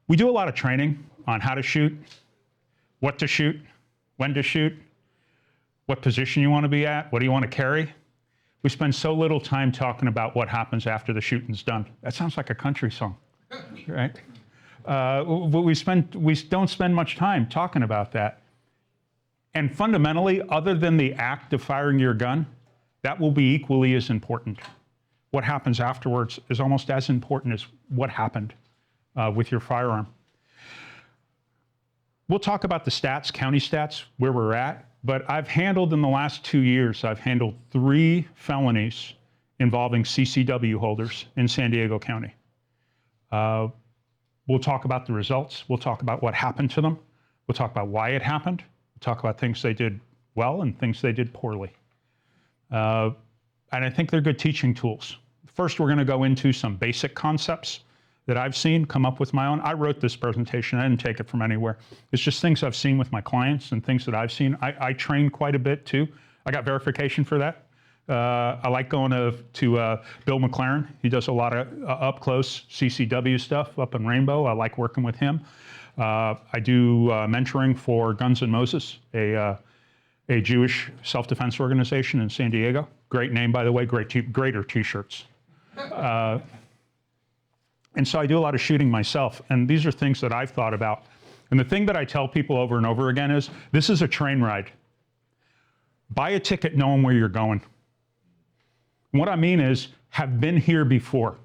We do a lot of training on how to shoot, what to shoot, when to shoot, what position you want to be at, what do you want to carry. We spend so little time talking about what happens after the shooting's done. That sounds like a country song, right? But we don't spend much time talking about that. And fundamentally, other than the act of firing your gun, that will be equally as important. What happens afterwards is almost as important as what happened with your firearm. We'll talk about the stats, county stats, where we're at, but I've handled in the last 2 years, I've handled 3 felonies involving CCW holders in San Diego County. We'll talk about the results. We'll talk about what happened to them. We'll talk about why it happened. We'll talk about things they did well and things they did poorly. And I think they're good teaching tools. First, we're going to go into some basic concepts that I've seen, come up with my own. I wrote this presentation. I didn't take it from anywhere. It's just things I've seen with my clients and things that I've seen. I train quite a bit too. I got verification for that. I like going to Bill McLaren. He does a lot of up-close CCW stuff up in Rainbow. I like working with him. I do mentoring for Guns N' Moses, a Jewish self-defense organization in San Diego. Great name, by the way, greater t-shirts. And so I do a lot of shooting myself, and these are things that I've thought about. And the thing that I tell people over and over again is, this is a train ride. Buy a ticket knowing where you're going. What I mean is, have been here before,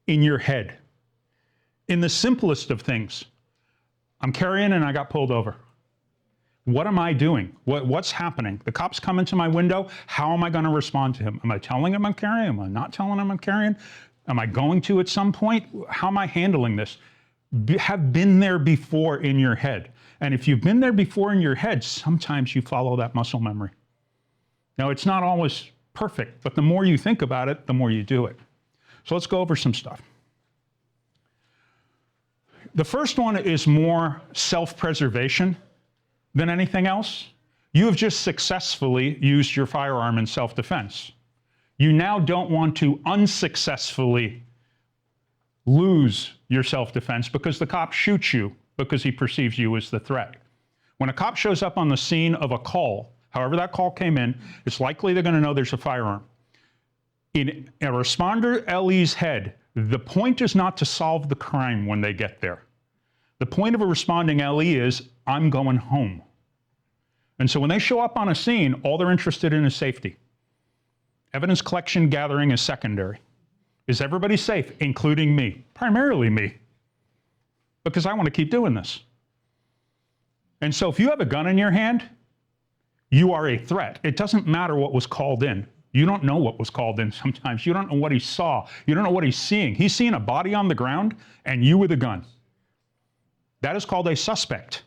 in your head. In the simplest of things, I'm carrying and I got pulled over. What am I doing? What's happening? The cop's come into my window. How am I going to respond to him? Am I telling him I'm carrying? Am I not telling him I'm carrying? Am I going to at some point? How am I handling this? Have been there before in your head. And if you've been there before in your head, sometimes you follow that muscle memory. Now, it's not always perfect, but the more you think about it, the more you do it. So let's go over some stuff. The first one is more self-preservation than anything else. You have just successfully used your firearm in self-defense. You now don't want to unsuccessfully lose your self-defense because the cop shoots you because he perceives you as the threat. When a cop shows up on the scene of a call, however that call came in, it's likely they're going to know there's a firearm. In a responder LE's head, the point is not to solve the crime when they get there. The point of a responding LE is, I'm going home. And so when they show up on a scene, all they're interested in is safety. Evidence collection gathering is secondary. Is everybody safe, including me? Primarily me, because I want to keep doing this. And so if you have a gun in your hand, you are a threat. It doesn't matter what was called in. You don't know what was called in sometimes. You don't know what he saw. You don't know what he's seeing. He's seeing a body on the ground and you with a gun. That is called a suspect.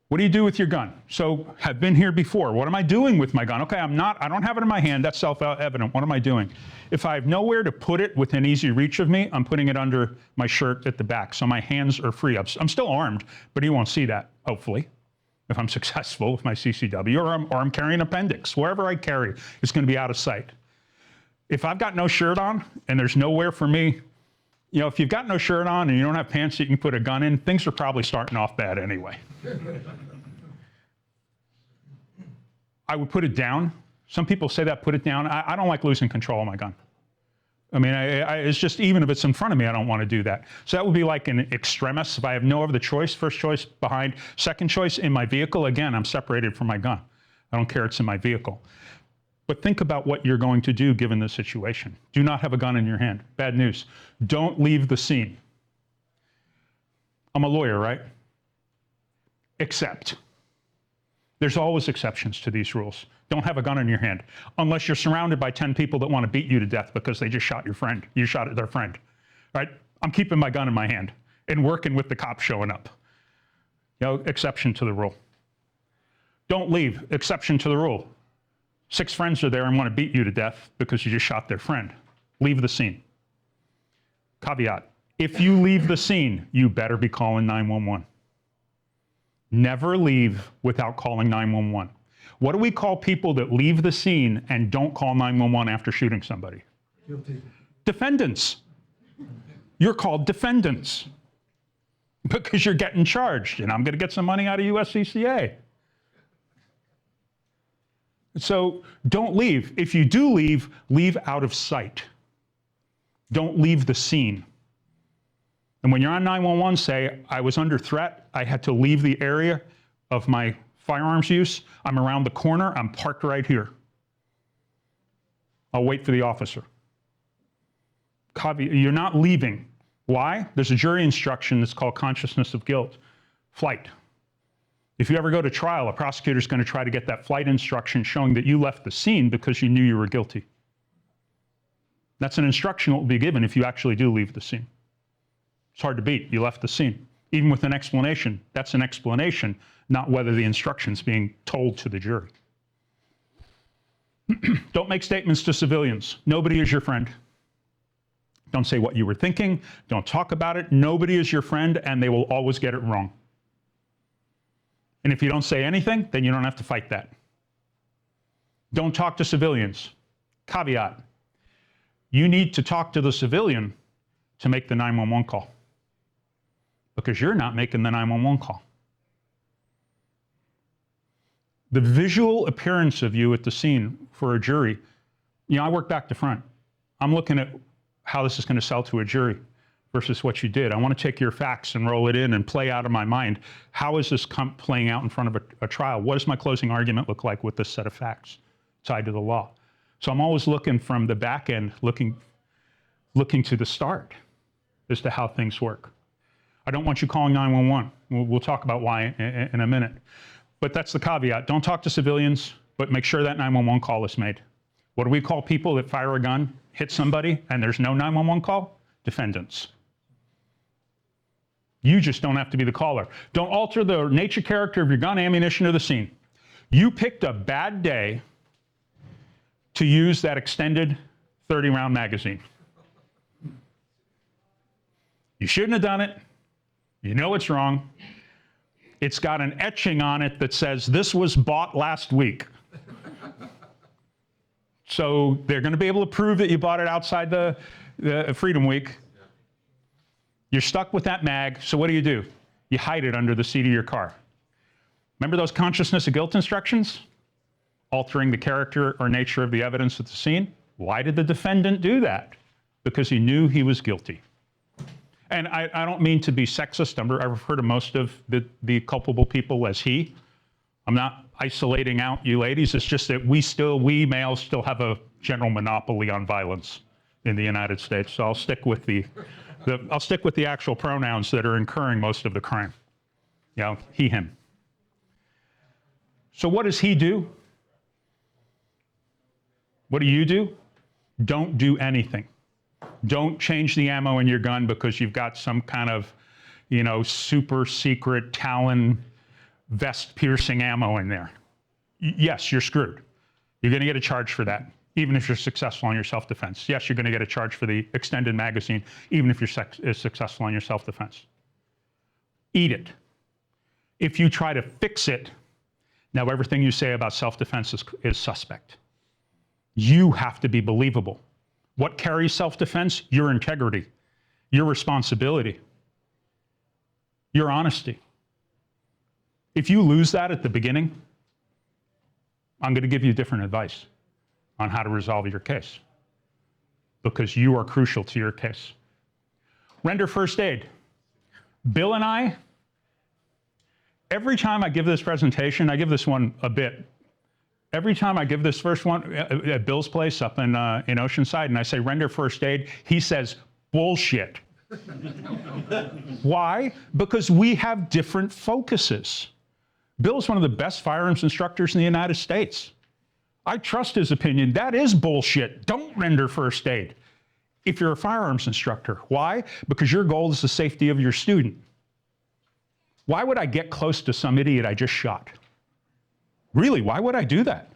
What do you do with your gun? So, have been here before. What am I doing with my gun? Okay, I don't have it in my hand. That's self-evident. What am I doing? If I have nowhere to put it within easy reach of me, I'm putting it under my shirt at the back. So my hands are free. I'm still armed, but he won't see that, hopefully, if I'm successful with my CCW, or I'm carrying appendix. Wherever I carry, it's going to be out of sight. If I've got no shirt on and there's nowhere for me, you know, if you've got no shirt on and you don't have pants that you can put a gun in, things are probably starting off bad anyway. I would put it down. Some people say that, put it down. I don't like losing control of my gun. I mean, it's just, even if it's in front of me, I don't want to do that. So that would be like an extremis. If I have no other choice, first choice behind, second choice in my vehicle, again, I'm separated from my gun. I don't care, it's in my vehicle. But think about what you're going to do given the situation. Do not have a gun in your hand. Bad news. Don't leave the scene. I'm a lawyer, right? Except. There's always exceptions to these rules. Don't have a gun in your hand unless you're surrounded by 10 people that want to beat you to death because they just shot your friend. You shot at their friend, right? I'm keeping my gun in my hand and working with the cops showing up. You know, exception to the rule. Don't leave, exception to the rule. 6 friends are there and want to beat you to death because you just shot their friend. Leave the scene. Caveat, if you leave the scene, you better be calling 911. Never leave without calling 911. What do we call people that leave the scene and don't call 911 after shooting somebody? Guilty. Defendants. You're called defendants. because you're getting charged, and I'm going to get some money out of USCCA. So don't leave. If you do leave, leave out of sight. Don't leave the scene. And when you're on 911, say, I was under threat, I had to leave the area of my firearms use, I'm around the corner, I'm parked right here. I'll wait for the officer. You're not leaving. Why? There's a jury instruction that's called consciousness of guilt. Flight. If you ever go to trial, a prosecutor's going to try to get that flight instruction showing that you left the scene because you knew you were guilty. That's an instruction that will be given if you actually do leave the scene. It's hard to beat. You left the scene. Even with an explanation, that's an explanation, not whether the instruction's being told to the jury. Don't make statements to civilians. Nobody is your friend. Don't say what you were thinking. Don't talk about it. Nobody is your friend, and they will always get it wrong. And if you don't say anything, then you don't have to fight that. Don't talk to civilians. Caveat. You need to talk to the civilian to make the 911 call, because you're not making the 911 call. The visual appearance of you at the scene for a jury, I work back to front. I'm looking at how this is going to sell to a jury versus what you did. I want to take your facts and roll it in and play out of my mind. How is this playing out in front of a trial? What does my closing argument look like with this set of facts tied to the law? So I'm always looking from the back end, looking to the start as to how things work. I don't want you calling 911. We'll talk about why in a minute. But that's the caveat. Don't talk to civilians, but make sure that 911 call is made. What do we call people that fire a gun, hit somebody, and there's no 911 call? Defendants. You just don't have to be the caller. Don't alter the nature, character of your gun, ammunition, or the scene. You picked a bad day to use that extended 30-round magazine. You shouldn't have done it. You know it's wrong. It's got an etching on it that says, this was bought last week. So they're going to be able to prove that you bought it outside the Freedom Week. You're stuck with that mag, so what do? You hide it under the seat of your car. Remember those consciousness of guilt instructions? Altering the character or nature of the evidence at the scene? Why did the defendant do that? Because he knew he was guilty. And I don't mean to be sexist. I refer to most of the culpable people as he. I'm not isolating out you ladies. It's just that we males still have a general monopoly on violence in the United States. So I'll stick with the actual pronouns that are incurring most of the crime. He, him. So what does he do? What do you do? Don't do anything. Don't change the ammo in your gun because you've got some kind of, super secret Talon vest piercing ammo in there. Yes, you're screwed. You're going to get a charge for that, even if you're successful on your self-defense. Yes, you're going to get a charge for the extended magazine, even if you're successful on your self-defense. Eat it. If you try to fix it, now everything you say about self-defense is suspect. You have to be believable. What carries self-defense? Your integrity, your responsibility, your honesty. If you lose that at the beginning, I'm going to give you different advice on how to resolve your case, because you are crucial to your case. Render first aid. Bill and I, every time I give this presentation, I give this one a bit. Every time I give this first one at Bill's place up in Oceanside, and I say render first aid, he says, bullshit. Why? Because we have different focuses. Bill's one of the best firearms instructors in the United States. I trust his opinion. That is bullshit. Don't render first aid if you're a firearms instructor. Why? Because your goal is the safety of your student. Why would I get close to some idiot I just shot? Really, why would I do that?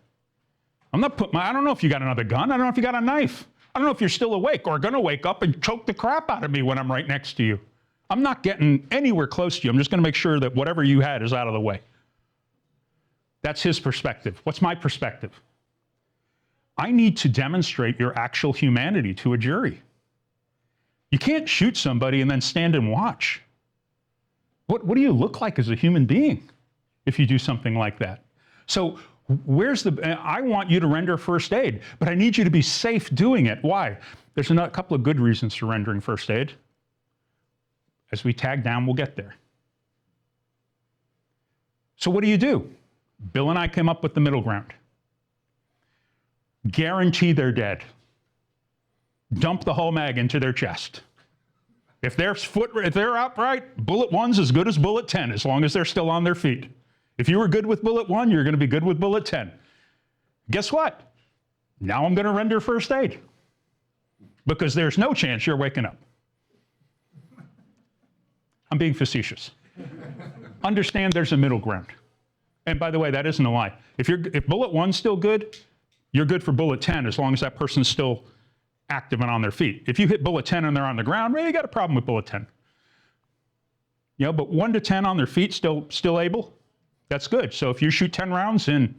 I don't know if you got another gun. I don't know if you got a knife. I don't know if you're still awake or going to wake up and choke the crap out of me when I'm right next to you. I'm not getting anywhere close to you. I'm just going to make sure that whatever you had is out of the way. That's his perspective. What's my perspective? I need to demonstrate your actual humanity to a jury. You can't shoot somebody and then stand and watch. What do you look like as a human being if you do something like that? So I want you to render first aid, but I need you to be safe doing it. Why? There's a couple of good reasons for rendering first aid. As we tag down, we'll get there. So what do? Bill and I came up with the middle ground. Guarantee they're dead. Dump the whole mag into their chest. If they're upright, bullet 1's as good as bullet 10, as long as they're still on their feet. If you were good with bullet 1, you're going to be good with bullet 10. Guess what? Now I'm going to render first aid, because there's no chance you're waking up. I'm being facetious. Understand there's a middle ground. And by the way, that isn't a lie. If bullet 1's still good, you're good for bullet 10 as long as that person's still active and on their feet. If you hit bullet 10 and they're on the ground, well, you got a problem with bullet 10. But 1 to 10 on their feet, still able, that's good. So if you shoot 10 rounds in,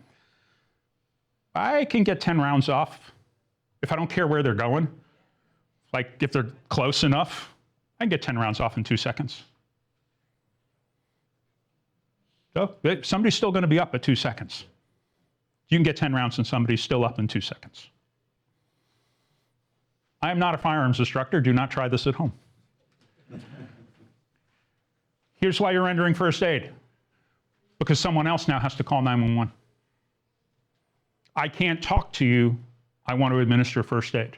I can get 10 rounds off if I don't care where they're going. Like if they're close enough, I can get 10 rounds off in 2 seconds. So somebody's still going to be up at 2 seconds. You can get 10 rounds and somebody's still up in 2 seconds. I am not a firearms instructor. Do not try this at home. Here's why you're rendering first aid. Because someone else now has to call 911. I can't talk to you. I want to administer first aid.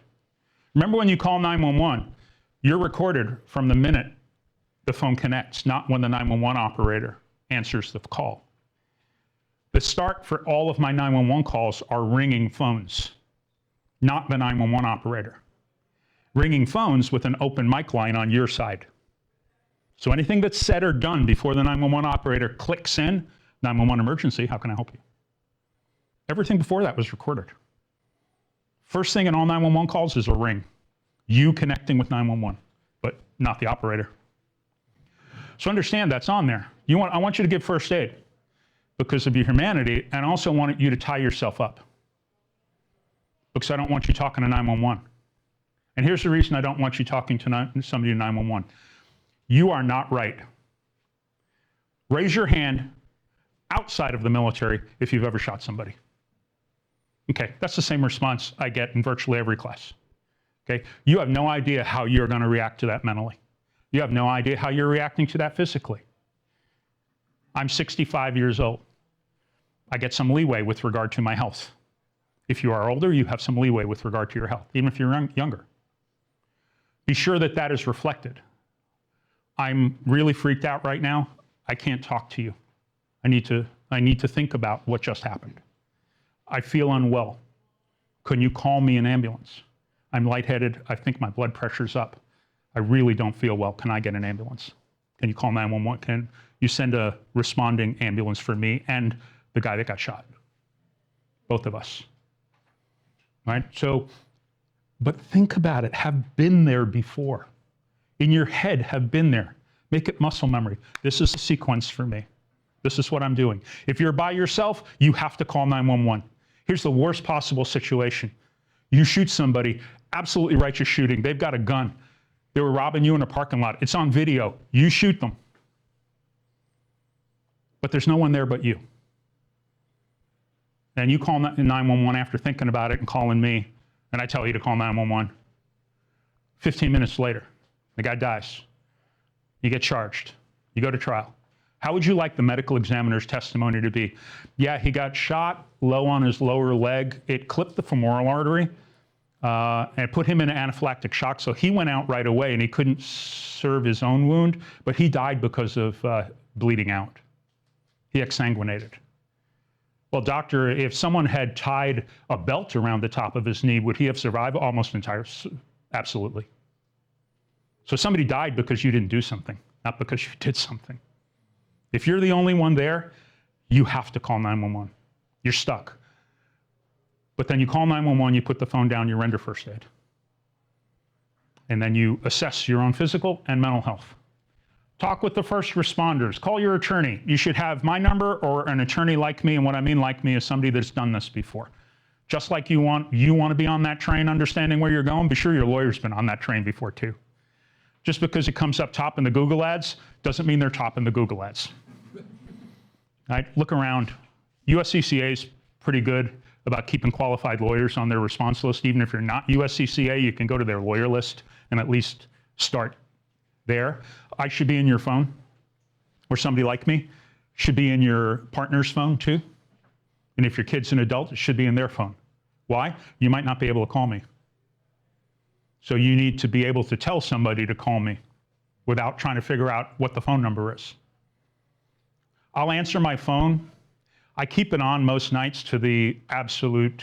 Remember when you call 911, you're recorded from the minute the phone connects, not when the 911 operator answers the call. The start for all of my 911 calls are ringing phones, not the 911 operator. Ringing phones with an open mic line on your side. So anything that's said or done before the 911 operator clicks in, 911 emergency, how can I help you? Everything before that was recorded. First thing in all 911 calls is a ring. You connecting with 911, but not the operator. So understand that's on there. I want you to give first aid because of your humanity, and I also want you to tie yourself up because I don't want you talking to 911. And here's the reason I don't want you talking to somebody in 911. You are not right. Raise your hand outside of the military if you've ever shot somebody. Okay, that's the same response I get in virtually every class. Okay, you have no idea how you're going to react to that mentally. You have no idea how you're reacting to that physically. I'm 65 years old. I get some leeway with regard to my health. If you are older, you have some leeway with regard to your health, even if you're younger. Be sure that that is reflected. I'm really freaked out right now. I can't talk to you. I need to think about what just happened. I feel unwell. Can you call me an ambulance? I'm lightheaded. I think my blood pressure's up. I really don't feel well. Can I get an ambulance? Can you call 911? Can you send a responding ambulance for me and the guy that got shot? Both of us. Right? So, but think about it. Have been there before. In your head, have been there. Make it muscle memory. This is the sequence for me. This is what I'm doing. If you're by yourself, you have to call 911. Here's the worst possible situation. You shoot somebody, absolutely righteous shooting. They've got a gun. They were robbing you in a parking lot. It's on video. You shoot them. But there's no one there but you. And you call 911 after thinking about it and calling me, and I tell you to call 911. 15 minutes later, the guy dies. You get charged. You go to trial. How would you like the medical examiner's testimony to be? Yeah, he got shot low on his lower leg. It clipped the femoral artery and it put him in anaphylactic shock. So he went out right away and he couldn't serve his own wound, but he died because of bleeding out. He exsanguinated. Well, doctor, if someone had tied a belt around the top of his knee, would he have survived? Almost entirely. Absolutely. So somebody died because you didn't do something, not because you did something. If you're the only one there, you have to call 911. You're stuck. But then you call 911, you put the phone down, you render first aid. And then you assess your own physical and mental health. Talk with the first responders. Call your attorney. You should have my number or an attorney like me, and what I mean like me is somebody that's done this before. Just like you want to be on that train understanding where you're going, be sure your lawyer's been on that train before too. Just because it comes up top in the Google ads doesn't mean they're top in the Google ads. Right? Look around. USCCA is pretty good about keeping qualified lawyers on their response list. Even if you're not USCCA, you can go to their lawyer list and at least start there. I should be in your phone, or somebody like me should be in your partner's phone too. And if your kid's an adult, it should be in their phone. Why? You might not be able to call me. So you need to be able to tell somebody to call me without trying to figure out what the phone number is. I'll answer my phone. I keep it on most nights to the absolute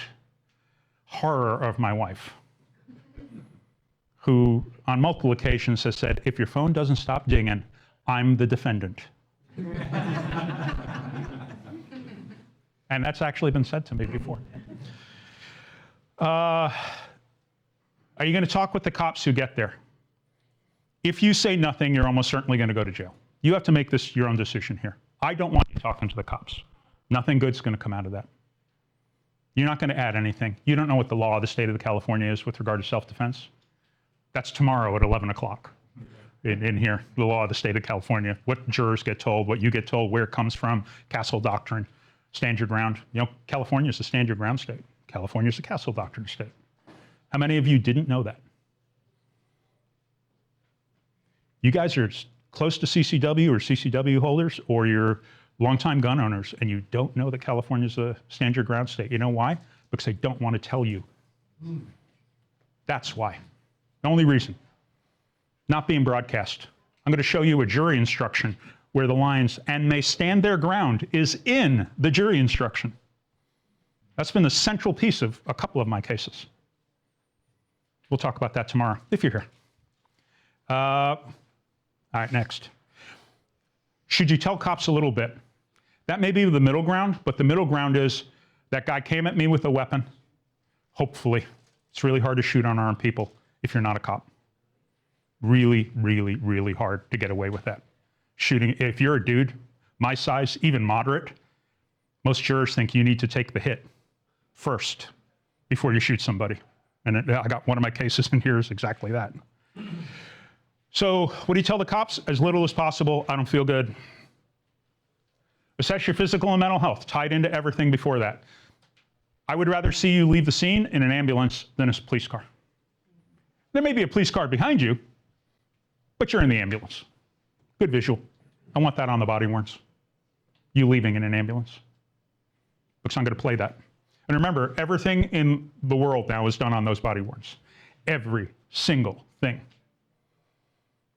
horror of my wife, who on multiple occasions has said, if your phone doesn't stop dinging, I'm the defendant. And that's actually been said to me before. Are you going to talk with the cops who get there? If you say nothing, you're almost certainly going to go to jail. You have to make this your own decision here. I don't want you talking to the cops. Nothing good's going to come out of that. You're not going to add anything. You don't know what the law of the state of California is with regard to self-defense. That's tomorrow at 11 o'clock in here, the law of the state of California, what jurors get told, what you get told, where it comes from, Castle Doctrine, stand your ground. You know, California's a stand your ground state. California's a Castle Doctrine state. How many of you didn't know that? You guys are close to CCW or CCW holders, or you're longtime gun owners, and you don't know that California's a stand your ground state. You know why? Because they don't want to tell you. That's why. The only reason. Not being broadcast. I'm going to show you a jury instruction where the lines, and may stand their ground, is in the jury instruction. That's been the central piece of a couple of my cases. We'll talk about that tomorrow, if you're here. All right, next. Should you tell cops a little bit? That may be the middle ground, but the middle ground is that guy came at me with a weapon. Hopefully. It's really hard to shoot unarmed people if you're not a cop. Really, really, really hard to get away with that. Shooting, if you're a dude, my size, even moderate, most jurors think you need to take the hit first before you shoot somebody. And I got one of my cases in here is exactly that. So what do you tell the cops? As little as possible. I don't feel good. Assess your physical and mental health, tied into everything before that. I would rather see you leave the scene in an ambulance than a police car. There may be a police car behind you, but you're in the ambulance. Good visual. I want that on the body worns. You leaving in an ambulance. Because I'm going to play that. And remember, everything in the world now is done on those body worns. Every single thing.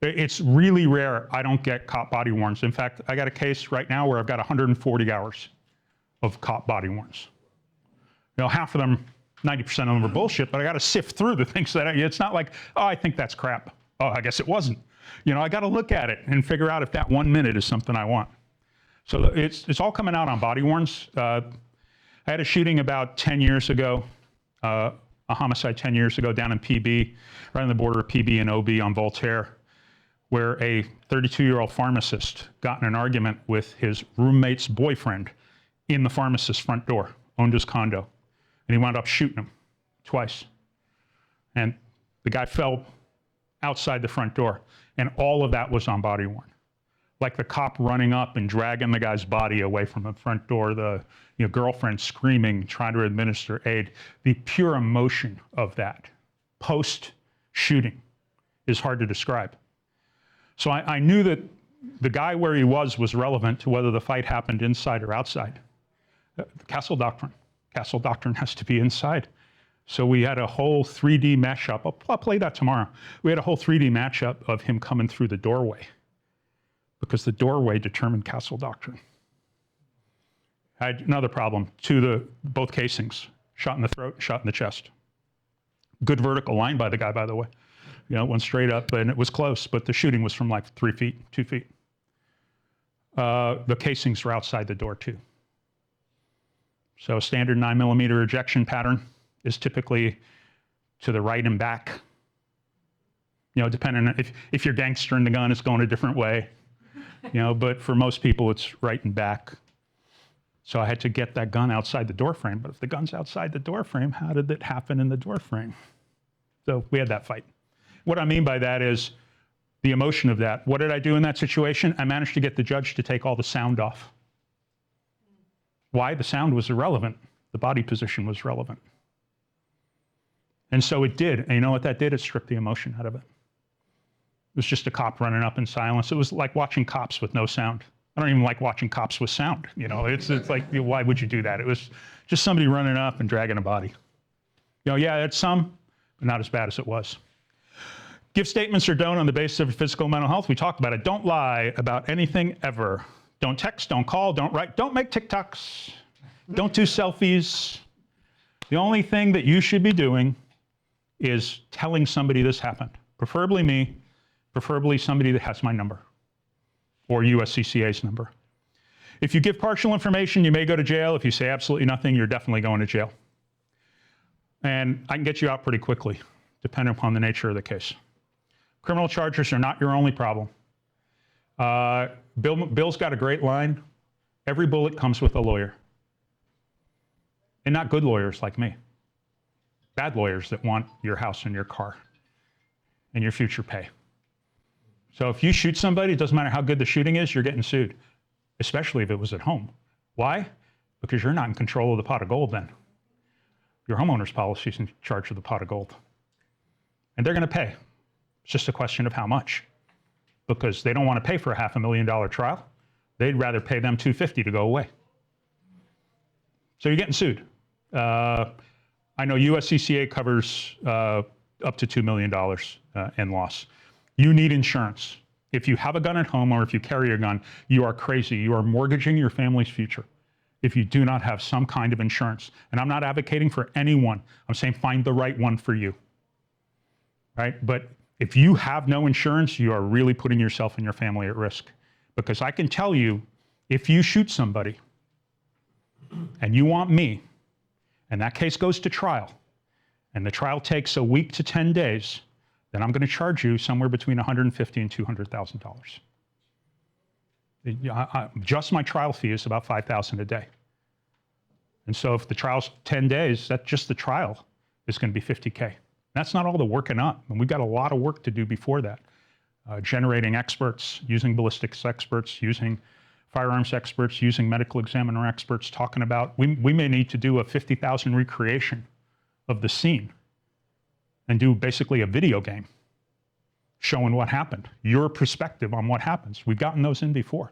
It's really rare I don't get cop body worns. In fact, I got a case right now where I've got 140 hours of cop body worns. You know, half of them, 90% of them are bullshit, but I got to sift through the things that it's not like, oh, I think that's crap. Oh, I guess it wasn't. You know, I got to look at it and figure out if that 1 minute is something I want. So it's all coming out on body worns. I had a shooting about 10 years ago, a homicide 10 years ago down in PB, right on the border of PB and OB on Voltaire, where a 32-year-old pharmacist got in an argument with his roommate's boyfriend in the pharmacist's front door, owned his condo. And he wound up shooting him twice. And the guy fell outside the front door. And all of that was on body worn. Like the cop running up and dragging the guy's body away from the front door, the girlfriend screaming, trying to administer aid. The pure emotion of that post-shooting is hard to describe. So I knew that the guy where he was relevant to whether the fight happened inside or outside. Castle Doctrine. Castle Doctrine has to be inside. So we had a whole 3D mashup. I'll play that tomorrow. We had a whole 3D matchup of him coming through the doorway because the doorway determined Castle Doctrine. I had another problem. Both casings, shot in the throat, shot in the chest. Good vertical line by the guy, by the way. You know, it went straight up, and it was close, but the shooting was from like 3 feet, 2 feet. The casings were outside the door too. So a standard 9mm ejection pattern is typically to the right and back. You know, depending on if you're gangstering the gun, it's going a different way. You know, but for most people, it's right and back. So I had to get that gun outside the door frame. But if the gun's outside the door frame, how did it happen in the door frame? So we had that fight. What I mean by that is the emotion of that. What did I do in that situation? I managed to get the judge to take all the sound off. Why? The sound was irrelevant. The body position was relevant. And so it did. And you know what that did? It stripped the emotion out of it. It was just a cop running up in silence. It was like watching cops with no sound. I don't even like watching cops with sound. You know, it's like, why would you do that? It was just somebody running up and dragging a body. You know, yeah, it's some, but not as bad as it was. Give statements or don't on the basis of your physical and mental health. We talked about it. Don't lie about anything ever. Don't text, don't call, don't write, don't make TikToks, don't do selfies. The only thing that you should be doing is telling somebody this happened. Preferably me, preferably somebody that has my number or USCCA's number. If you give partial information, you may go to jail. If you say absolutely nothing, you're definitely going to jail. And I can get you out pretty quickly, depending upon the nature of the case. Criminal charges are not your only problem. Bill's got a great line. Every bullet comes with a lawyer. And not good lawyers like me. Bad lawyers that want your house and your car and your future pay. So if you shoot somebody, it doesn't matter how good the shooting is, you're getting sued, especially if it was at home. Why? Because you're not in control of the pot of gold then. Your homeowner's policy is in charge of the pot of gold. And they're going to pay. It's just a question of how much. Because they don't want to pay for a $500,000 trial. They'd rather pay them $250,000 to go away. So you're getting sued. I know USCCA covers up to $2 million in loss. You need insurance. If you have a gun at home or if you carry a gun, you are crazy. You are mortgaging your family's future if you do not have some kind of insurance. And I'm not advocating for anyone. I'm saying find the right one for you, right? But if you have no insurance, you are really putting yourself and your family at risk. Because I can tell you, if you shoot somebody and you want me, and that case goes to trial, and the trial takes a week to 10 days, then I'm going to charge you somewhere between $150,000 and $200,000. Just my trial fee is about $5,000 a day. And so if the trial's 10 days, that's just the trial is going to be $50K. That's not all the working up. And we've got a lot of work to do before that. Generating experts, using ballistics experts, using firearms experts, using medical examiner experts, talking about, we may need to do a 50,000 recreation of the scene and do basically a video game showing what happened, your perspective on what happens. We've gotten those in before,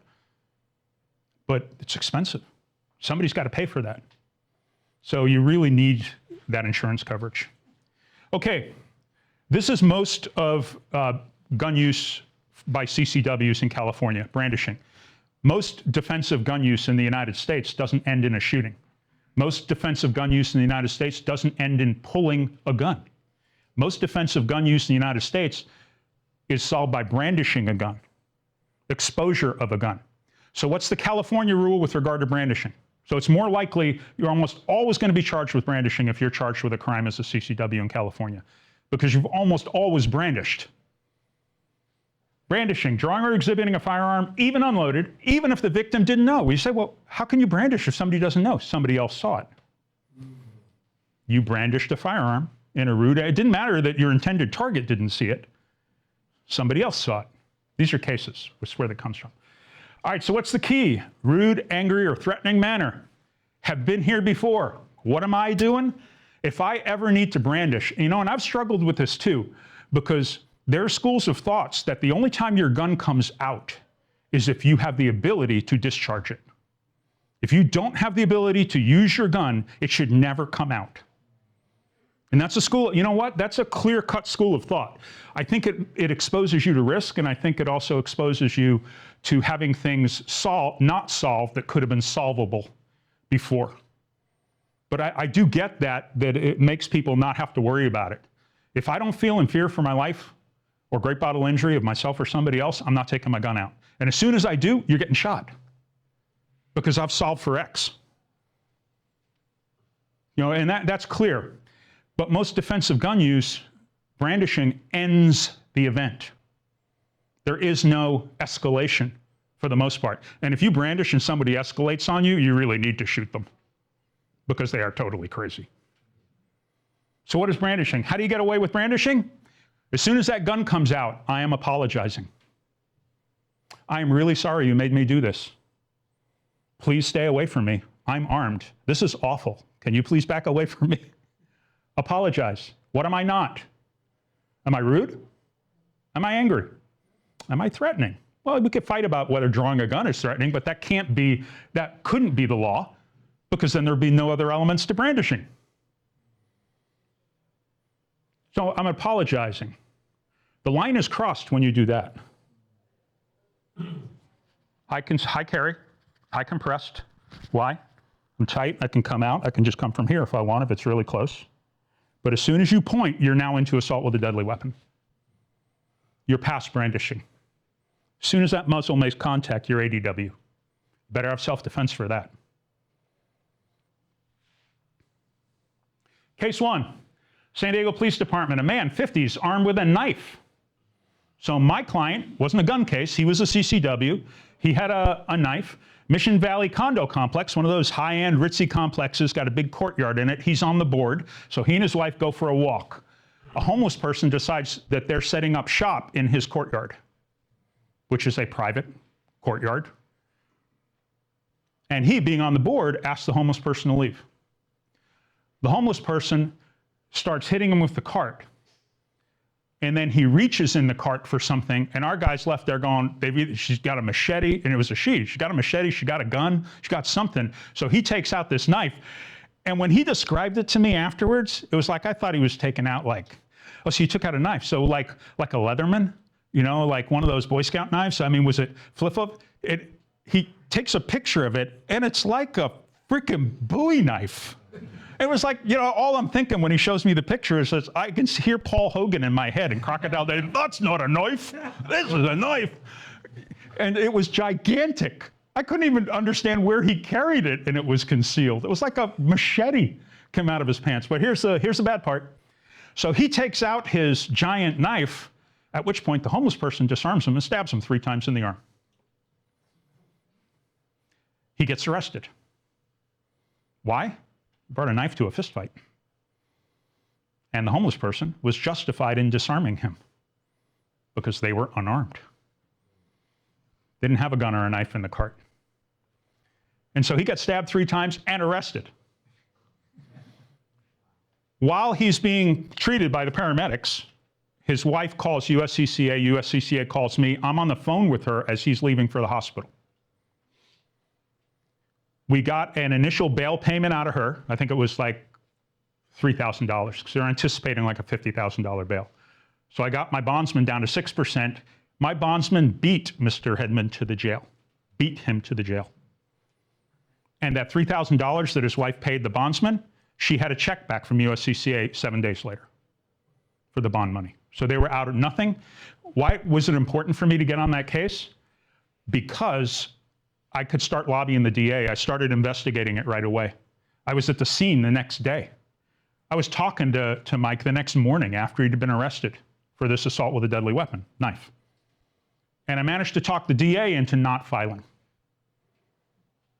but it's expensive. Somebody's got to pay for that. So you really need that insurance coverage. Okay, this is most of gun use by CCWs in California, brandishing. Most defensive gun use in the United States doesn't end in a shooting. Most defensive gun use in the United States doesn't end in pulling a gun. Most defensive gun use in the United States is solved by brandishing a gun, exposure of a gun. So what's the California rule with regard to brandishing? So it's more likely you're almost always going to be charged with brandishing if you're charged with a crime as a CCW in California, because you've almost always brandished. Brandishing, drawing or exhibiting a firearm, even unloaded, even if the victim didn't know. We say, well, how can you brandish if somebody doesn't know? Somebody else saw it. You brandished a firearm in a rude, it didn't matter that your intended target didn't see it. Somebody else saw it. These are cases, which is where that comes from. All right, so what's the key? Rude, angry, or threatening manner. Have been here before. What am I doing? If I ever need to brandish, you know, and I've struggled with this too, because there are schools of thoughts that the only time your gun comes out is if you have the ability to discharge it. If you don't have the ability to use your gun, it should never come out. And that's a school, you know what? That's a clear-cut school of thought. I think it exposes you to risk, and I think it also exposes you to having things not solved that could have been solvable before. But I do get that it makes people not have to worry about it. If I don't feel in fear for my life or great bodily injury of myself or somebody else, I'm not taking my gun out. And as soon as I do, you're getting shot because I've solved for X. You know, and that's clear. But most defensive gun use, brandishing ends the event. There is no escalation for the most part. And if you brandish and somebody escalates on you, you really need to shoot them because they are totally crazy. So what is brandishing? How do you get away with brandishing? As soon as that gun comes out, I am apologizing. I am really sorry you made me do this. Please stay away from me. I'm armed. This is awful. Can you please back away from me? Apologize. What am I not? Am I rude? Am I angry? Am I threatening? Well, we could fight about whether drawing a gun is threatening, but that couldn't be the law, because then there'd be no other elements to brandishing. So I'm apologizing. The line is crossed when you do that. High carry, high compressed. Why? I'm tight, I can come out. I can just come from here if I want, if it's really close. But as soon as you point, you're now into assault with a deadly weapon. You're past brandishing. As soon as that muzzle makes contact, you're ADW. Better have self-defense for that. Case 1, San Diego Police Department, a man, 50s, armed with a knife. So my client wasn't a gun case, he was a CCW. He had a knife. Mission Valley condo complex, one of those high-end ritzy complexes, got a big courtyard in it. He's on the board, so he and his wife go for a walk. A homeless person decides that they're setting up shop in his courtyard, which is a private courtyard. And he, being on the board, asks the homeless person to leave. The homeless person starts hitting him with the cart. And then he reaches in the cart for something, and our guys left there going, she's got a machete, and it was a she. She got a machete, she got a gun, she got something. So he takes out this knife. And when he described it to me afterwards, it was like I thought he was taking out like, oh, so he took out a knife. So like a Leatherman, you know, like one of those Boy Scout knives. I mean, was it flip-up? He takes a picture of it, and it's like a freaking Bowie knife. It was like, you know, all I'm thinking when he shows me the picture is that I can hear Paul Hogan in my head and Crocodile Dundee, that's not a knife, this is a knife. And it was gigantic. I couldn't even understand where he carried it, and it was concealed. It was like a machete came out of his pants. But here's the bad part. So he takes out his giant knife, at which point the homeless person disarms him and stabs him 3 times in the arm. He gets arrested. Why? He brought a knife to a fist fight. And the homeless person was justified in disarming him because they were unarmed. Didn't have a gun or a knife in the cart. And so he got stabbed 3 times and arrested. While he's being treated by the paramedics, his wife calls USCCA, USCCA calls me. I'm on the phone with her as he's leaving for the hospital. We got an initial bail payment out of her. I think it was like $3,000 because they're anticipating like a $50,000 bail. So I got my bondsman down to 6%. My bondsman beat Mr. Hedman to the jail, beat him to the jail. And that $3,000 that his wife paid the bondsman, she had a check back from USCCA 7 days later for the bond money. So they were out of nothing. Why was it important for me to get on that case? Because I could start lobbying the DA. I started investigating it right away. I was at the scene the next day. I was talking to Mike the next morning after he'd been arrested for this assault with a deadly weapon, knife. And I managed to talk the DA into not filing.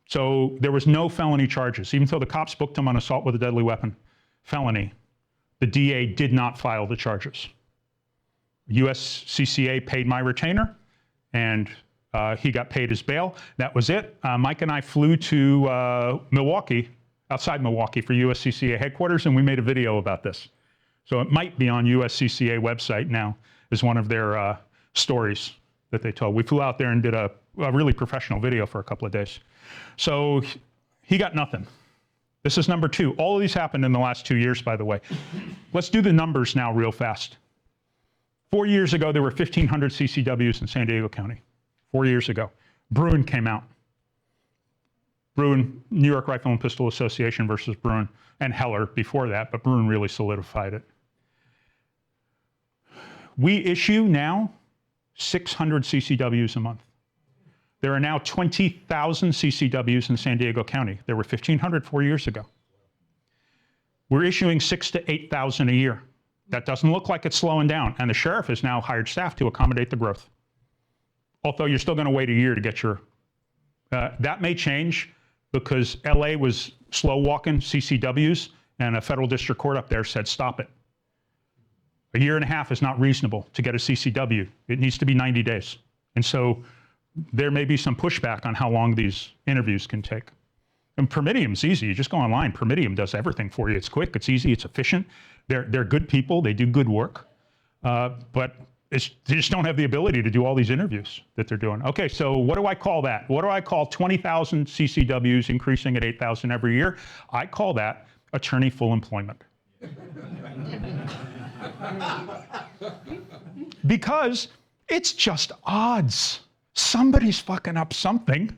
So there was no felony charges. Even though the cops booked him on assault with a deadly weapon, felony, the DA did not file the charges. USCCA paid my retainer, and he got paid his bail. That was it. Mike and I flew to Milwaukee, outside Milwaukee, for USCCA headquarters, and we made a video about this. So it might be on USCCA website now as one of their stories that they told. We flew out there and did a really professional video for a couple of days. So he got nothing. This is number 2. All of these happened in the last 2 years, by the way. Let's do the numbers now real fast. 4 years ago, there were 1,500 CCWs in San Diego County. 4 years ago. Bruin came out. Bruin, New York Rifle and Pistol Association versus Bruin, and Heller before that, but Bruin really solidified it. We issue now 600 CCWs a month. There are now 20,000 CCWs in San Diego County. There were 1,500 4 years ago. We're issuing 6,000 to 8,000 a year. That doesn't look like it's slowing down, and the sheriff has now hired staff to accommodate the growth. Although you're still going to wait a year to get your, that may change because LA was slow walking CCWs, and a federal district court up there said stop it. A year and a half is not reasonable to get a CCW. It needs to be 90 days. And so there may be some pushback on how long these interviews can take. And Permitium's easy. You just go online. Permitium does everything for you. It's quick, it's easy, it's efficient. They're good people, they do good work. But they just don't have the ability to do all these interviews that they're doing. Okay, so what do I call that? What do I call 20,000 CCWs increasing at 8,000 every year? I call that attorney full employment. Because it's just odds. Somebody's fucking up something.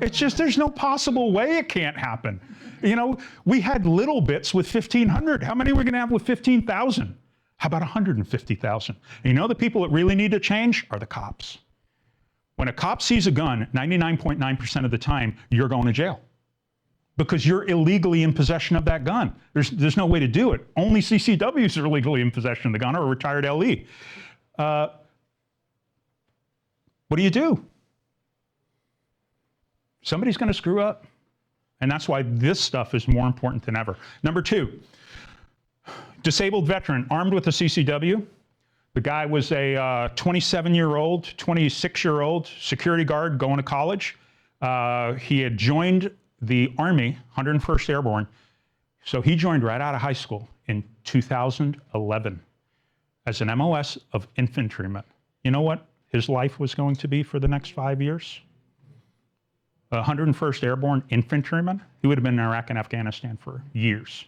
It's just, there's no possible way it can't happen. You know, we had little bits with 1,500. How many are we going to have with 15,000? How about 150,000? You know, the people that really need to change are the cops. When a cop sees a gun, 99.9% of the time, you're going to jail because you're illegally in possession of that gun. There's no way to do it. Only CCWs are illegally in possession of the gun or a retired LE. What do you do? Somebody's going to screw up. And that's why this stuff is more important than ever. Number two, disabled veteran armed with a CCW. The guy was a 27-year-old, 26-year-old security guard going to college. He had joined the Army, 101st Airborne. So he joined right out of high school in 2011 as an MOS of infantryman. You know what his life was going to be for the next 5 years? 101st Airborne infantryman. He would have been in Iraq and Afghanistan for years.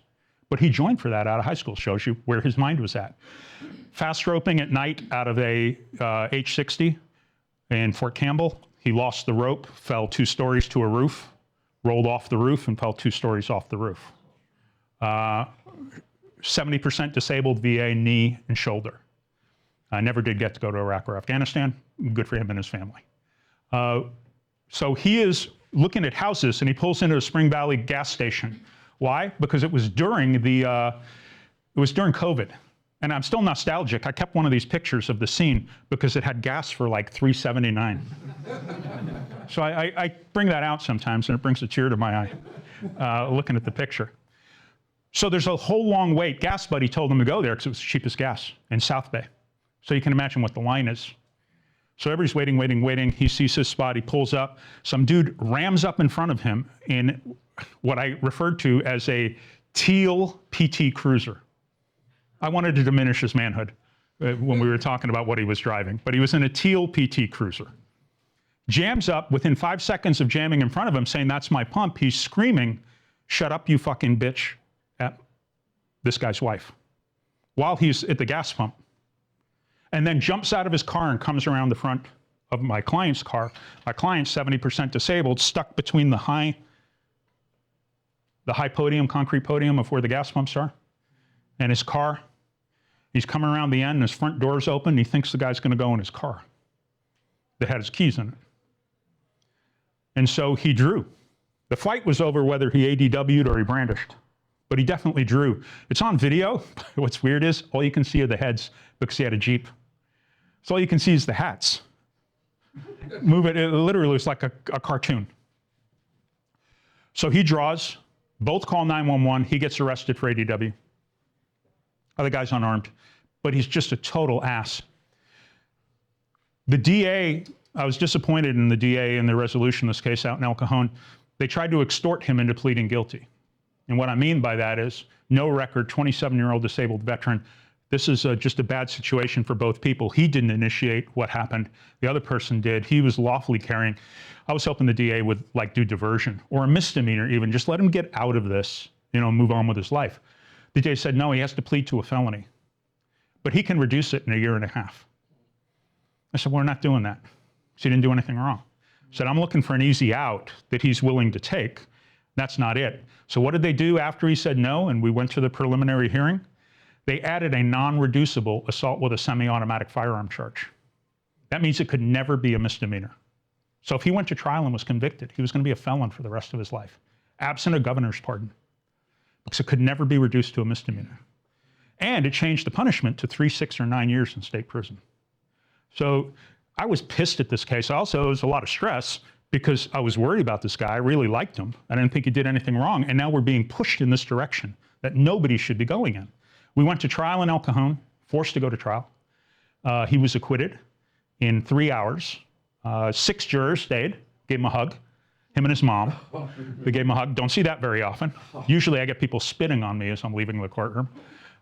But he joined for that out of high school. Shows you where his mind was at. Fast roping at night out of a H-60 in Fort Campbell. He lost the rope, fell 2 stories to a roof, rolled off the roof and fell 2 stories off the roof. 70% disabled VA knee and shoulder. Never did get to go to Iraq or Afghanistan. Good for him and his family. So he is looking at houses and he pulls into a Spring Valley gas station. Why? Because it was during COVID. And I'm still nostalgic. I kept one of these pictures of the scene because it had gas for like $3.79. So I bring that out sometimes and it brings a tear to my eye, looking at the picture. So there's a whole long wait. Gas Buddy told him to go there because it was the cheapest gas in South Bay. So you can imagine what the line is. So everybody's waiting, waiting, waiting. He sees his spot, he pulls up. Some dude rams up in front of him in what I referred to as a Teal PT Cruiser. I wanted to diminish his manhood when we were talking about what he was driving, but he was in a Teal PT Cruiser. Jams up, within 5 seconds of jamming in front of him, saying, "That's my pump," he's screaming, "Shut up, you fucking bitch," at this guy's wife, while he's at the gas pump. And then jumps out of his car and comes around the front of my client's car. My client's 70% disabled, stuck between the high podium, concrete podium of where the gas pumps are, and his car. He's coming around the end and his front door's open. And he thinks the guy's going to go in his car that had his keys in it. And so he drew. The fight was over whether he ADW'd or he brandished, but he definitely drew. It's on video. What's weird is all you can see are the heads because he had a Jeep. So all you can see is the hats. Move it, it literally looks like a cartoon. So he draws, both call 911, he gets arrested for ADW. Other guy's unarmed, but he's just a total ass. The DA, I was disappointed in the DA and the resolution of this case out in El Cajon. They tried to extort him into pleading guilty. And what I mean by that is, no record, 27-year-old disabled veteran. This is just a bad situation for both people. He didn't initiate what happened. The other person did. He was lawfully carrying. I was hoping the DA would do diversion or a misdemeanor even. Just let him get out of this, move on with his life. The DA said, no, he has to plead to a felony. But he can reduce it in 1.5 years. I said, we're not doing that. So he didn't do anything wrong. I said, I'm looking for an easy out that he's willing to take. That's not it. So what did they do after he said no and we went to the preliminary hearing? They added a non-reducible assault with a semi-automatic firearm charge. That means it could never be a misdemeanor. So if he went to trial and was convicted, he was going to be a felon for the rest of his life, absent a governor's pardon, because it could never be reduced to a misdemeanor. And it changed the punishment to 3, 6, or 9 years in state prison. So I was pissed at this case. Also, it was a lot of stress because I was worried about this guy. I really liked him. I didn't think he did anything wrong. And now we're being pushed in this direction that nobody should be going in. We went to trial in El Cajon, forced to go to trial. He was acquitted in 3 hours. 6 jurors stayed, gave him a hug. Him and his mom, they gave him a hug. Don't see that very often. Usually I get people spitting on me as I'm leaving the courtroom.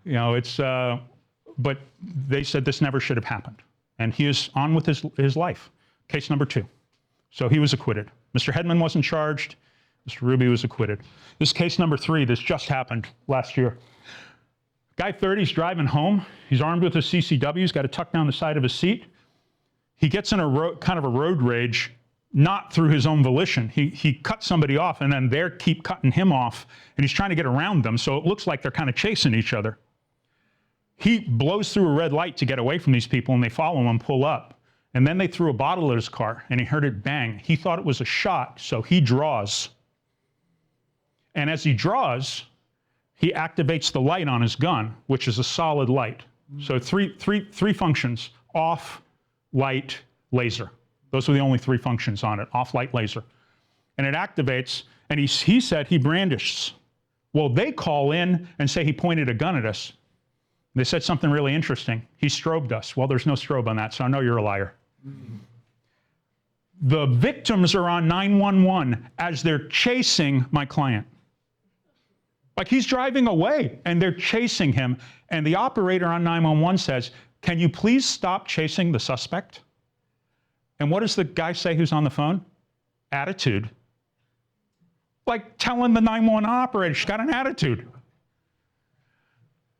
You know, it's, but they said this never should have happened. And he is on with his life. Case number 2. So he was acquitted. Mr. Hedman wasn't charged. Mr. Ruby was acquitted. This is case number 3. This just happened last year. Guy 30 is driving home. He's armed with a CCW. He's got it tucked down the side of his seat. He gets in a kind of a road rage, not through his own volition. He cut somebody off, and then they keep cutting him off, and he's trying to get around them, so it looks like they're kind of chasing each other. He blows through a red light to get away from these people, and they follow him and pull up. And then they threw a bottle at his car, and he heard it bang. He thought it was a shot, so he draws. And as he draws, he activates the light on his gun, which is a solid light. So three functions: off, light, laser. Those are the only 3 functions on it: off, light, laser. And it activates, and he said he brandishes. Well, they call in and say he pointed a gun at us. They said something really interesting. He strobed us. Well, there's no strobe on that, so I know you're a liar. The victims are on 911 as they're chasing my client. Like, he's driving away, and they're chasing him, and the operator on 911 says, "Can you please stop chasing the suspect?" And what does the guy say who's on the phone? Attitude. Like telling the 911 operator she's got an attitude.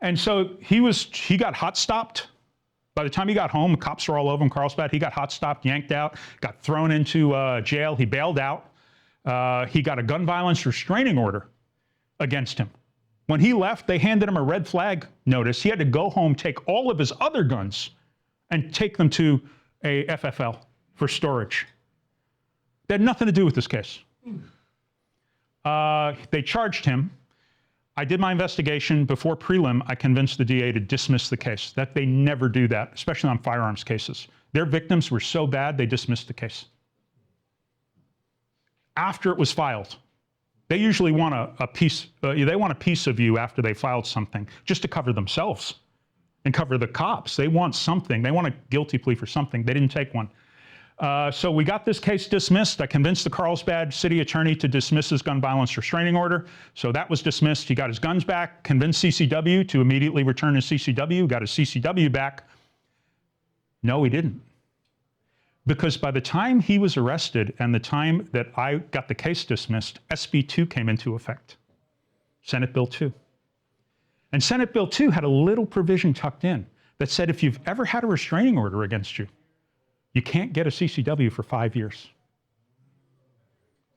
And so he got hot stopped. By the time he got home, the cops were all over him, Carlsbad. He got hot stopped, yanked out, got thrown into jail. He bailed out. He got a gun violence restraining order against him. When he left, they handed him a red flag notice. He had to go home, take all of his other guns, and take them to a FFL for storage. They had nothing to do with this case. They charged him. I did my investigation. Before prelim, I convinced the DA to dismiss the case. That they never do that, especially on firearms cases. Their victims were so bad, they dismissed the case. After it was filed. They usually want a piece, they want a piece of you after they filed something, just to cover themselves and cover the cops. They want something. They want a guilty plea for something. They didn't take one. So we got this case dismissed. I convinced the Carlsbad city attorney to dismiss his gun violence restraining order. So that was dismissed. He got his guns back, convinced CCW to immediately return his CCW, got his CCW back. No, he didn't. Because by the time he was arrested and the time that I got the case dismissed, SB 2 came into effect, Senate Bill 2. And Senate Bill 2 had a little provision tucked in that said if you've ever had a restraining order against you, you can't get a CCW for 5 years.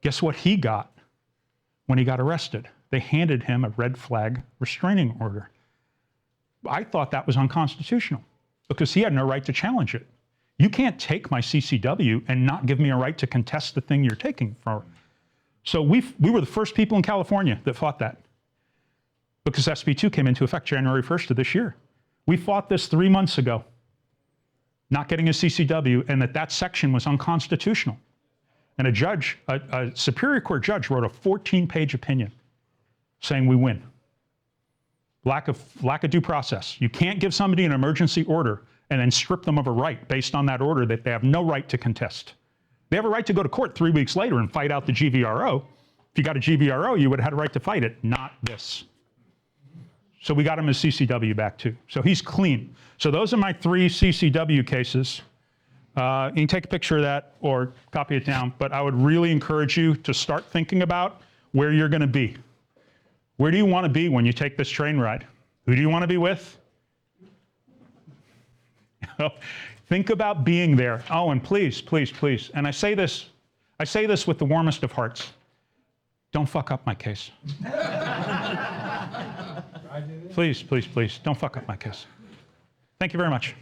Guess what he got when he got arrested? They handed him a red flag restraining order. I thought that was unconstitutional because he had no right to challenge it. You can't take my CCW and not give me a right to contest the thing you're taking for. So we were the first people in California that fought that because SB 2 came into effect January 1st of this year. We fought this 3 months ago, not getting a CCW, and that section was unconstitutional. And a Superior Court judge wrote a 14-page opinion saying we win. Lack of due process. You can't give somebody an emergency order and then strip them of a right based on that order that they have no right to contest. They have a right to go to court 3 weeks later and fight out the GVRO. If you got a GVRO, you would have had a right to fight it, not this. So we got him his CCW back too. So he's clean. So those are my 3 CCW cases. You can take a picture of that or copy it down, but I would really encourage you to start thinking about where you're going to be. Where do you want to be when you take this train ride? Who do you want to be with? Think about being there. Oh, and please, please, please, and I say this with the warmest of hearts. Don't fuck up my case. Please, please, please, don't fuck up my case. Thank you very much.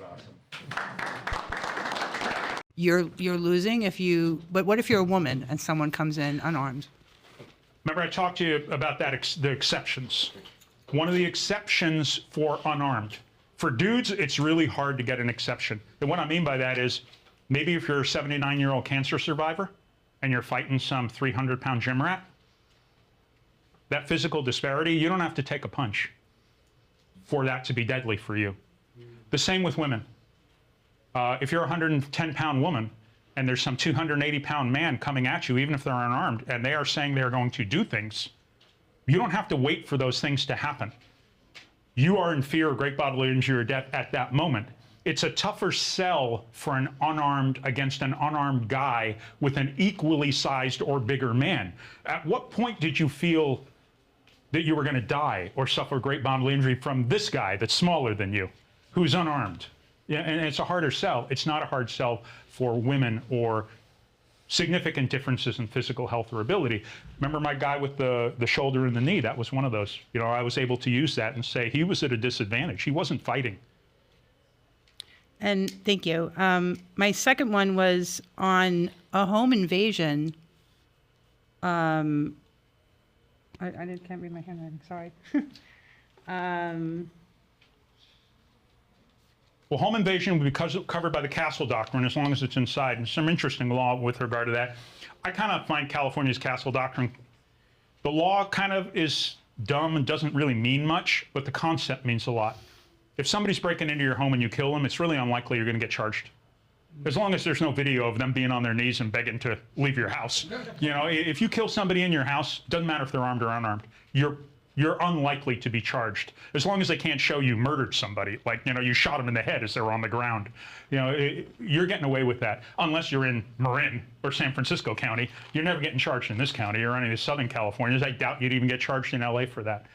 You're losing if you, but what if you're a woman and someone comes in unarmed? Remember I talked to you about that, the exceptions. One of the exceptions for unarmed. For dudes, it's really hard to get an exception. And what I mean by that is, maybe if you're a 79-year-old cancer survivor and you're fighting some 300-pound gym rat, that physical disparity, you don't have to take a punch for that to be deadly for you. The same with women. If you're a 110-pound woman and there's some 280-pound man coming at you, even if they're unarmed, and they are saying they're going to do things, you don't have to wait for those things to happen. You are in fear of great bodily injury or death at that moment. It's a tougher sell for an unarmed against an unarmed guy with an equally sized or bigger man. At what point did you feel that you were going to die or suffer great bodily injury from this guy that's smaller than you, who's unarmed? Yeah, and it's a harder sell. It's not a hard sell for women or significant differences in physical health or ability. Remember my guy with the shoulder and the knee? That was one of those. You know, I was able to use that and say he was at a disadvantage. He wasn't fighting. And thank you. My second one was on a home invasion. I can't read my handwriting, sorry. Well, home invasion would be covered by the Castle Doctrine as long as it's inside. And some interesting law with regard to that. I kind of find California's Castle Doctrine, the law kind of is dumb and doesn't really mean much, but the concept means a lot. If somebody's breaking into your home and you kill them, it's really unlikely you're going to get charged. As long as there's no video of them being on their knees and begging to leave your house. You know, if you kill somebody in your house, doesn't matter if they're armed or unarmed, you're unlikely to be charged. As long as they can't show you murdered somebody, like, you know, you shot them in the head as they were on the ground. You know, you're getting away with that. Unless you're in Marin or San Francisco County, you're never getting charged in this county or any of the Southern Californias. I doubt you'd even get charged in LA for that.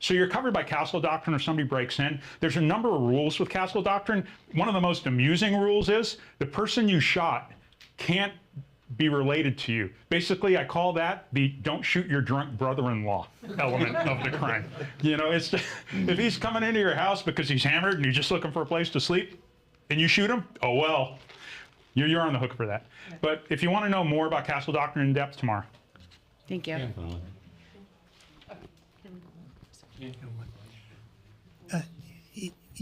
So you're covered by Castle Doctrine if somebody breaks in. There's a number of rules with Castle Doctrine. One of the most amusing rules is the person you shot can't be related to you. Basically, I call that the don't shoot your drunk brother-in-law element of the crime. You know, it's if he's coming into your house because he's hammered and you're just looking for a place to sleep and you shoot him, oh well, you're on the hook for that. But if you want to know more about Castle Doctrine in depth, tomorrow. Thank you.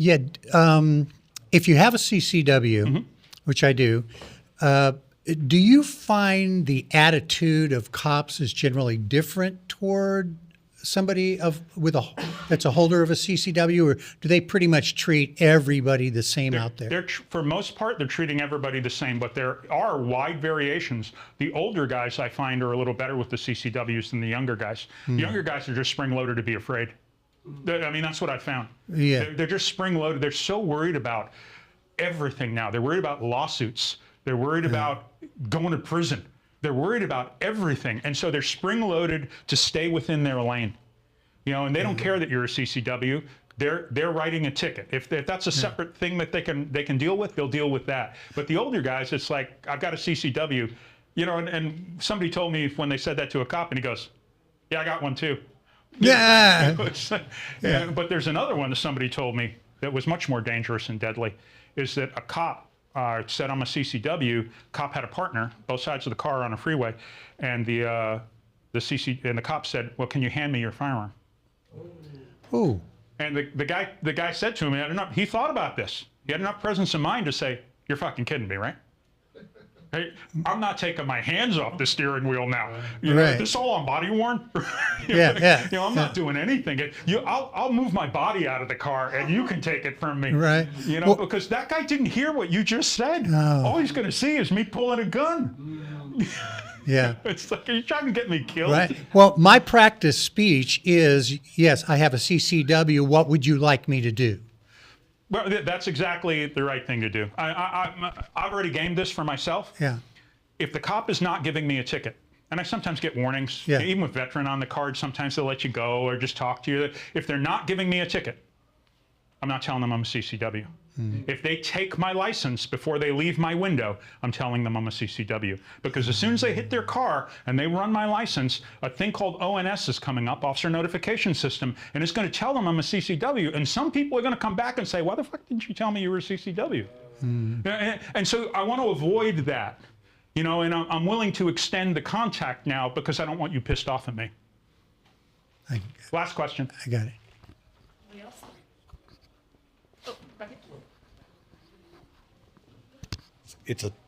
Yeah, if you have a CCW, which I do you find the attitude of cops is generally different toward somebody that's a holder of a CCW, or do they pretty much treat everybody the same out there? For most part, they're treating everybody the same, but there are wide variations. The older guys, I find, are a little better with the CCWs than the younger guys. The younger guys are just spring-loaded to be afraid. I mean, that's what I found. Yeah. They're just spring-loaded. They're so worried about everything now. They're worried about lawsuits. They're worried about going to prison. They're worried about everything. And so they're spring-loaded to stay within their lane. You know, and they don't care that you're a CCW. They're writing a ticket. If that's a separate thing that they can deal with, they'll deal with that. But the older guys, it's like, I've got a CCW. You know, and somebody told me when they said that to a cop, and he goes, yeah, I got one too. Yeah. But there's another one that somebody told me that was much more dangerous and deadly, is that a cop said, I'm a CCW. Cop had a partner, both sides of the car on a freeway, and the cop said, well, can you hand me your firearm? Ooh. And the guy said to him, he thought about this. He had enough presence of mind to say, you're fucking kidding me, right? Hey, I'm not taking my hands off the steering wheel now. You know, this all on body worn. You know, I'm not doing anything. I'll move my body out of the car, and you can take it from me. Right. You know, because that guy didn't hear what you just said. No. All he's going to see is me pulling a gun. Yeah. It's like, are you trying to get me killed? Right. Well, my practice speech is, yes, I have a CCW. What would you like me to do? Well, that's exactly the right thing to do. I've already gamed this for myself. Yeah. If the cop is not giving me a ticket, and I sometimes get warnings, even with veteran on the card, sometimes they'll let you go or just talk to you. If they're not giving me a ticket, I'm not telling them I'm a CCW. If they take my license before they leave my window, I'm telling them I'm a CCW. Because as soon as they hit their car and they run my license, a thing called ONS is coming up, Officer Notification System, and it's going to tell them I'm a CCW. And some people are going to come back and say, why the fuck didn't you tell me you were a CCW? And so I want to avoid that. You know, and I'm willing to extend the contact now because I don't want you pissed off at me. Last question. I got it.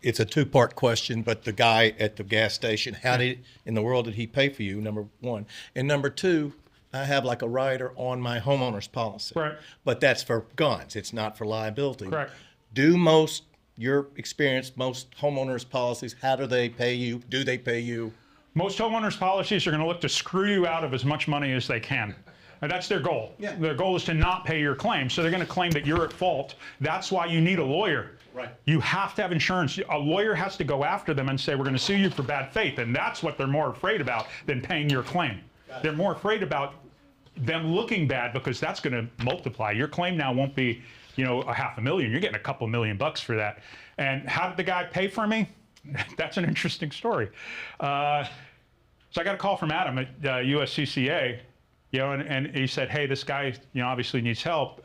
It's a two-part question, but the guy at the gas station, how in the world did he pay for you, number one? And number two, I have like a rider on my homeowner's policy. Right. But that's for guns. It's not for liability. Correct. Do your experience, most homeowners policies, how do they pay you? Do they pay you? Most homeowners policies are going to look to screw you out of as much money as they can. And that's their goal. Yeah. Their goal is to not pay your claim. So they're going to claim that you're at fault. That's why you need a lawyer. Right. You have to have insurance. A lawyer has to go after them and say, we're going to sue you for bad faith. And that's what they're more afraid about than paying your claim. They're more afraid about them looking bad because that's going to multiply. Your claim now won't be, you know, $500,000. You're getting a couple $1 million for that. And how did the guy pay for me? That's an interesting story. So I got a call from Adam at USCCA, you know, and he said, hey, this guy, you know, obviously needs help.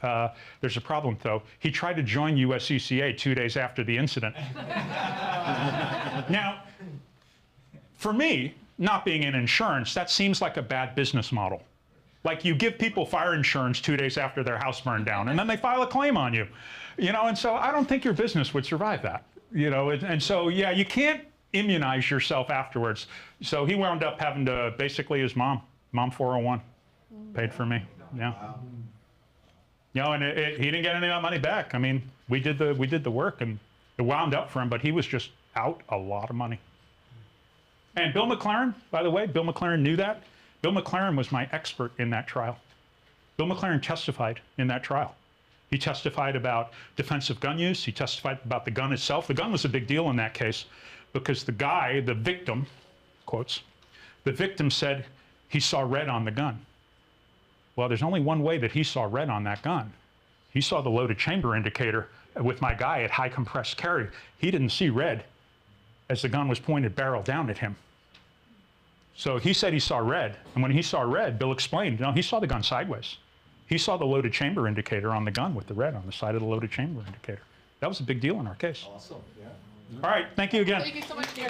There's a problem, though. He tried to join USCCA 2 days after the incident. Now, for me, not being in insurance, that seems like a bad business model. Like you give people fire insurance 2 days after their house burned down, and then they file a claim on you. You know, and so I don't think your business would survive that. You know, and so, yeah, you can't immunize yourself afterwards. So he wound up having to, basically his mom 401 paid for me. Yeah. You know, and he didn't get any of that money back. I mean, we did the work, and it wound up for him, but he was just out a lot of money. And Bill McLaren, by the way, Bill McLaren knew that. Bill McLaren was my expert in that trial. Bill McLaren testified in that trial. He testified about defensive gun use. He testified about the gun itself. The gun was a big deal in that case because the guy, the victim, quotes, the victim said he saw red on the gun. Well, there's only one way that he saw red on that gun. He saw the loaded chamber indicator with my guy at high compressed carry. He didn't see red as the gun was pointed barrel down at him. So he said he saw red, and when he saw red, Bill explained, no, he saw the gun sideways. He saw the loaded chamber indicator on the gun with the red on the side of the loaded chamber indicator. That was a big deal in our case. Awesome. Yeah. All right, thank you again. Thank you so much, Gary.